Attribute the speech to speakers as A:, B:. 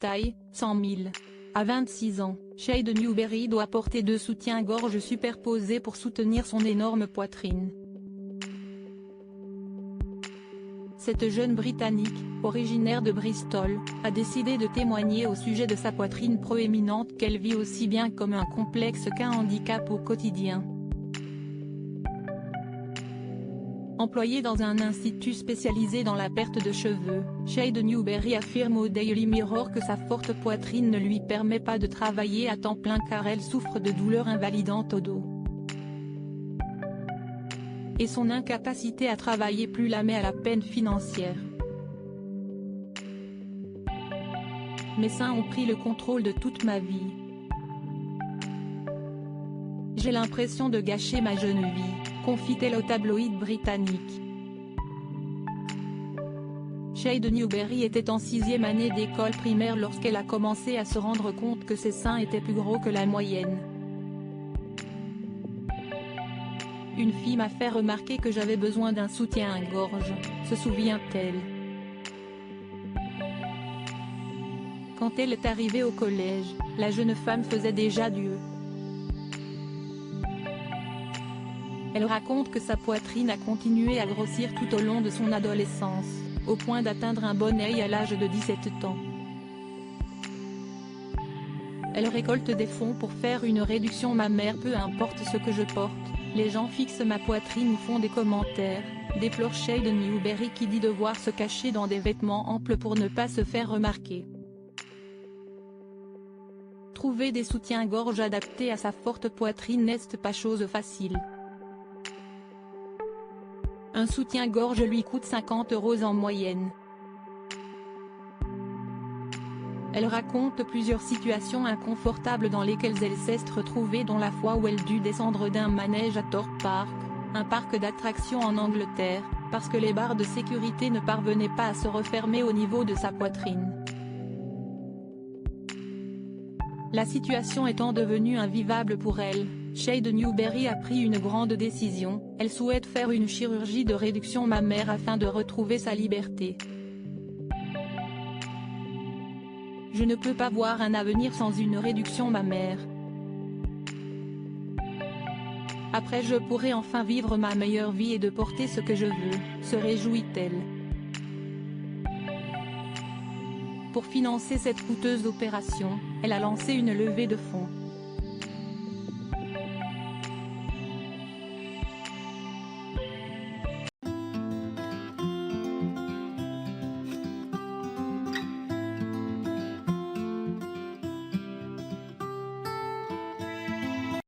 A: taille, 100 000. À 26 ans, Jade Newberry doit porter 2 soutiens-gorge superposés pour soutenir son énorme poitrine. Cette jeune Britannique, originaire de Bristol, a décidé de témoigner au sujet de sa poitrine proéminente qu'elle vit aussi bien comme un complexe qu'un handicap au quotidien. Employée dans un institut spécialisé dans la perte de cheveux, Jade Newberry affirme au Daily Mirror que sa forte poitrine ne lui permet pas de travailler à temps plein car elle souffre de douleurs invalidantes au dos. Et son incapacité à travailler plus la met à la peine financière. Mes seins ont pris le contrôle de toute ma vie. J'ai l'impression de gâcher ma jeune vie, confie-t-elle au tabloïd britannique. Jade Newberry était en 6e année d'école primaire lorsqu'elle a commencé à se rendre compte que ses seins étaient plus gros que la moyenne. Une fille m'a fait remarquer que j'avais besoin d'un soutien-gorge, se souvient-elle. Quand elle est arrivée au collège, la jeune femme faisait déjà du E. Elle raconte que sa poitrine a continué à grossir tout au long de son adolescence, au point d'atteindre un bon œil à l'âge de 17 ans. Elle récolte des fonds pour faire une réduction mammaire. Peu importe ce que je porte, les gens fixent ma poitrine ou font des commentaires, déplore Jade Newberry qui dit devoir se cacher dans des vêtements amples pour ne pas se faire remarquer. Trouver des soutiens-gorge adaptés à sa forte poitrine n'est pas chose facile. Un soutien-gorge lui coûte 50 € en moyenne. Elle raconte plusieurs situations inconfortables dans lesquelles elle s'est retrouvée, dont la fois où elle dut descendre d'un manège à Thorpe Park, un parc d'attractions en Angleterre, parce que les barres de sécurité ne parvenaient pas à se refermer au niveau de sa poitrine. La situation étant devenue invivable pour elle, Jade Newberry a pris une grande décision, elle souhaite faire une chirurgie de réduction mammaire afin de retrouver sa liberté. Je ne peux pas voir un avenir sans une réduction mammaire. Après je pourrai enfin vivre ma meilleure vie et de porter ce que je veux, se réjouit-elle. Pour financer cette coûteuse opération, elle a lancé une levée de fonds.